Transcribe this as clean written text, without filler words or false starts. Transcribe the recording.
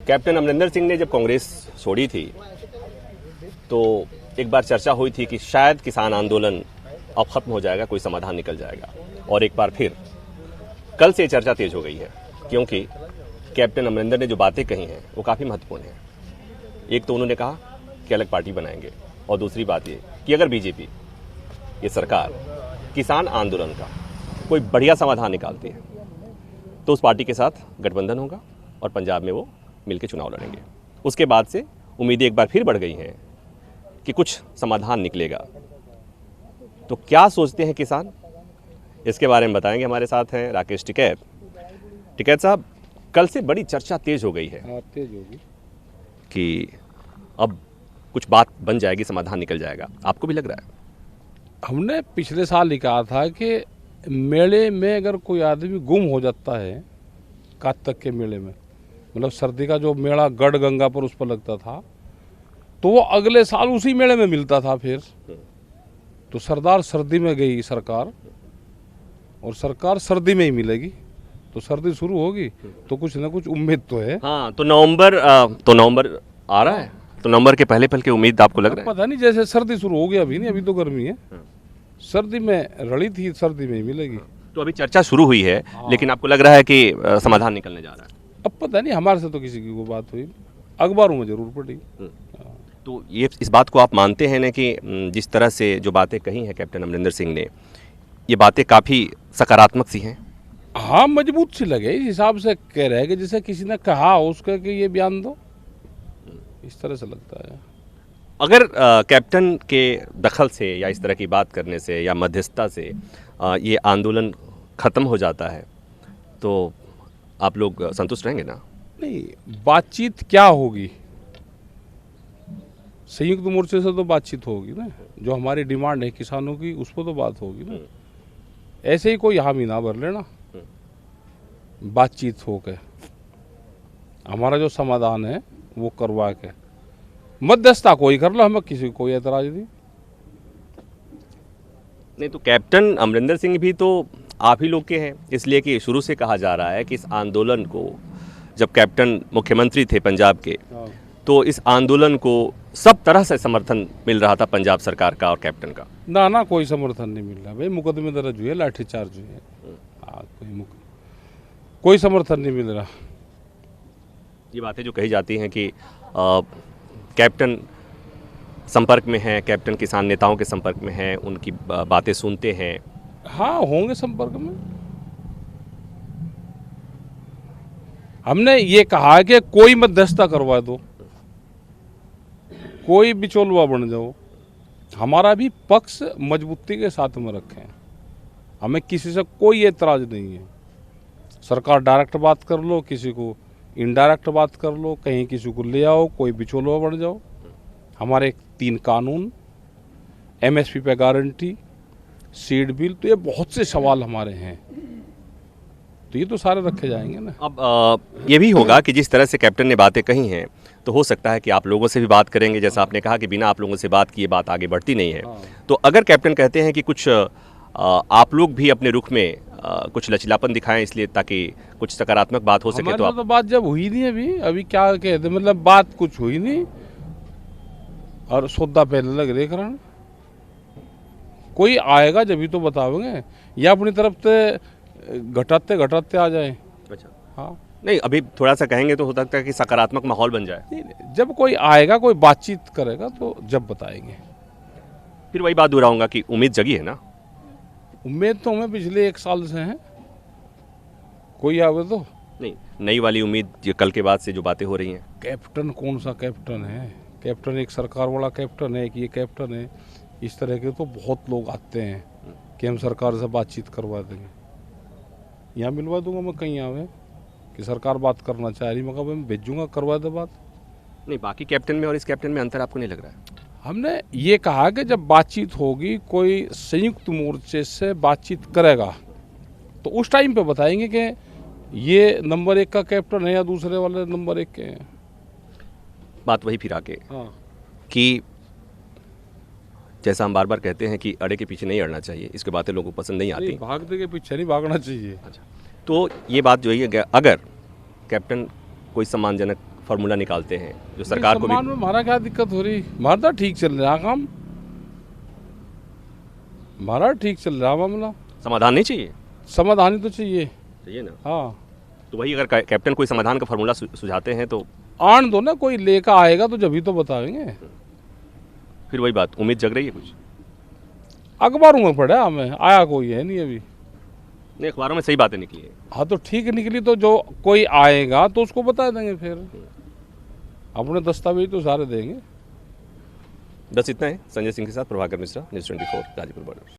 Captain Amarinder Singh ने जब कांग्रेस छोड़ी थी तो एक बार चर्चा हुई थी कि शायद किसान आंदोलन अब खत्म हो जाएगा, कोई समाधान निकल जाएगा। और एक बार फिर कल से चर्चा तेज हो गई है, क्योंकि कैप्टन अमरिंदर ने जो बातें कही हैं वो काफ़ी महत्वपूर्ण हैं। एक तो उन्होंने कहा कि अलग पार्टी बनाएंगे, और दूसरी बात ये कि अगर बीजेपी, ये सरकार, किसान आंदोलन का कोई बढ़िया समाधान निकालती है तो उस पार्टी के साथ गठबंधन होगा और पंजाब में वो मिलकर चुनाव लड़ेंगे। उसके बाद से उम्मीदें एक बार फिर बढ़ गई हैं कि कुछ समाधान निकलेगा। तो क्या सोचते हैं किसान, इसके बारे में बताएंगे। हमारे साथ हैं राकेश टिकैत। टिकैत साहब, कल से बड़ी चर्चा तेज हो गई है। तेज होगी कि अब कुछ बात बन जाएगी, समाधान निकल जाएगा। आपको भी लग रहा है? हमने पिछले साल ही कहा था कि मेले में अगर कोई आदमी गुम हो जाता है, कार्तिक के मेले में, मतलब सर्दी का जो मेला गढ़ गंगा पर उस पर लगता था, तो वो अगले साल उसी मेले में मिलता था। फिर तो सरदार सर्दी में गई सरकार, और सरकार सर्दी में ही मिलेगी। तो सर्दी शुरू होगी तो कुछ ना कुछ उम्मीद तो है। हाँ, तो नवंबर आ रहा है, तो नवंबर के पहले पल की उम्मीद आपको लग रहा है? पता नहीं, जैसे सर्दी शुरू हो गई, अभी नहीं, अभी तो गर्मी है। सर्दी में रड़ी थी, सर्दी में ही मिलेगी। तो अभी चर्चा शुरू हुई है, लेकिन आपको लग रहा है कि समाधान निकलने जा रहा है? अब पता नहीं, हमारे से तो किसी की कोई बात हुई, अखबारों में जरूर पड़ी। तो ये इस बात को आप मानते हैं ना कि जिस तरह से जो बातें कही हैं कैप्टन अमरिंदर सिंह ने, ये बातें काफ़ी सकारात्मक सी हैं? हाँ, मजबूत सी लगे, इस हिसाब से कह रहे हैं कि जैसे किसी ने कहा उसका कि ये बयान दो, इस तरह से लगता है। अगर कैप्टन के दखल से या इस तरह की बात करने से या मध्यस्थता से ये आंदोलन ख़त्म हो जाता है तो आप लोग संतुष्ट रहेंगे ना? नहीं, बातचीत क्या होगी, संयुक्त मोर्चे से तो बातचीत होगी ना। जो हमारी डिमांड है किसानों की, उस पर तो बात होगी ना। ऐसे ही कोई हामी ना भर लेना, बातचीत हो के हमारा जो समाधान है वो करवा के, मध्यस्थता कोई कर लो, हमें किसी को कोई एतराज नहीं। तो कैप्टन अमरिंदर सिंह भी तो आप ही लोग के हैं, इसलिए कि शुरू से कहा जा रहा है कि इस आंदोलन को, जब कैप्टन मुख्यमंत्री थे पंजाब के, तो इस आंदोलन को सब तरह से समर्थन मिल रहा था पंजाब सरकार का और कैप्टन का। ना, कोई समर्थन नहीं मिल रहा भाई, मुकदमे दर्ज हुए, लाठीचार्ज हुए। कोई समर्थन नहीं मिल रहा। ये बातें जो कही जाती हैं कि कैप्टन संपर्क में हैं, कैप्टन किसान नेताओं के संपर्क में हैं, उनकी बातें सुनते हैं। हाँ, होंगे संपर्क में। हमने ये कहा कि कोई मध्यस्थता करवा दो, कोई बिचौलवा बन जाओ, हमारा भी पक्ष मजबूती के साथ में रखें। हमें किसी से कोई एतराज नहीं है। सरकार डायरेक्ट बात कर लो, किसी को इनडायरेक्ट बात कर लो, कहीं किसी को ले आओ, कोई बिचौलवा बन जाओ। हमारे 3 कानून, एमएसपी पे गारंटी, सीड बिल, तो ये बहुत से सवाल हमारे हैं, तो ये तो सारे रखे जाएंगे ना। अब ये भी होगा कि जिस तरह से कैप्टन ने बातें कही हैं, तो हो सकता है कि आप लोगों से भी बात करेंगे। जैसा आपने कहा कि बिना आप लोगों से बात किए बात आगे बढ़ती नहीं है। तो अगर कैप्टन कहते हैं कि कुछ आप लोग भी अपने रुख में कुछ लचीलापन दिखाएं, इसलिए ताकि कुछ सकारात्मक बात हो सके, तो आप... तो बात जब हुई नहीं, अभी क्या कहते, मतलब बात कुछ हुई नहीं, और सौदा पहले लग रहे करन। कोई आएगा जब ही तो बताओगे, या अपनी तरफ से घटाते घटाते आ जाए। अच्छा, हाँ, नहीं, अभी थोड़ा सा कहेंगे तो हो सकता है कि सकारात्मक माहौल बन जाए। नहीं, जब कोई आएगा, कोई बातचीत करेगा, तो जब बताएंगे। फिर वही बात दोहराऊंगा कि उम्मीद जगी है ना? उम्मीद तो हमें पिछले 1 साल से है, कोई आवे तो नहीं, नई वाली उम्मीद ये कल के बाद से जो बातें हो रही हैं। कैप्टन कौन सा कैप्टन है? कैप्टन एक सरकार वाला कैप्टन है कि ये कैप्टन है? इस तरह के तो बहुत लोग आते हैं कि हम सरकार से बातचीत करवा देंगे। यहाँ मिलवा दूंगा मैं, कहीं आवे कि सरकार बात करना चाह रही, मगर मैं भेजूंगा, करवा दे बात। नहीं, बाकी कैप्टन में और इस कैप्टन में अंतर आपको नहीं लग रहा है? हमने ये कहा कि जब बातचीत होगी, कोई संयुक्त मोर्चे से बातचीत करेगा, तो उस टाइम पे बताएंगे कि ये नंबर 1 का कैप्टन है या दूसरे वाले नंबर 1 के हैं। बात वही फिर आके हाँ, कि जैसा हम बार बार कहते हैं कि अड़े के पीछे नहीं अड़ना चाहिए, इसके बातें लोगों को पसंद नहीं आती। भागते के पीछे नहीं भागना चाहिए। अच्छा, तो ये बात जो है, अगर कैप्टन कोई सम्मानजनक फार्मूला निकालते हैं जो सरकार को सम्मान भी। में हमारा क्या दिक्कत हो रही, हमारा तो ठीक चल रहा काम, हमारा ठीक चल रहा मामला। समाधान नहीं चाहिए? समाधान ही तो चाहिए ना। हाँ। तो वही अगर कैप्टन कोई समाधान का फार्मूला सुझाते हैं तो आन दो ना, कोई लेकर आएगा तो जब ही तो बताएंगे। फिर वही बात, उम्मीद जग रही है कुछ? अखबारों में पढ़ा हमें, आया कोई है नहीं अभी। नहीं, अखबारों में सही बातें निकली है। हाँ तो ठीक निकली तो जो कोई आएगा तो उसको बता देंगे, फिर अपने दस्तावेज तो सारे देंगे। बस इतना है। संजय सिंह के साथ प्रभाकर मिश्रा, न्यूज़ 24 गाजीपुर बॉर्डर।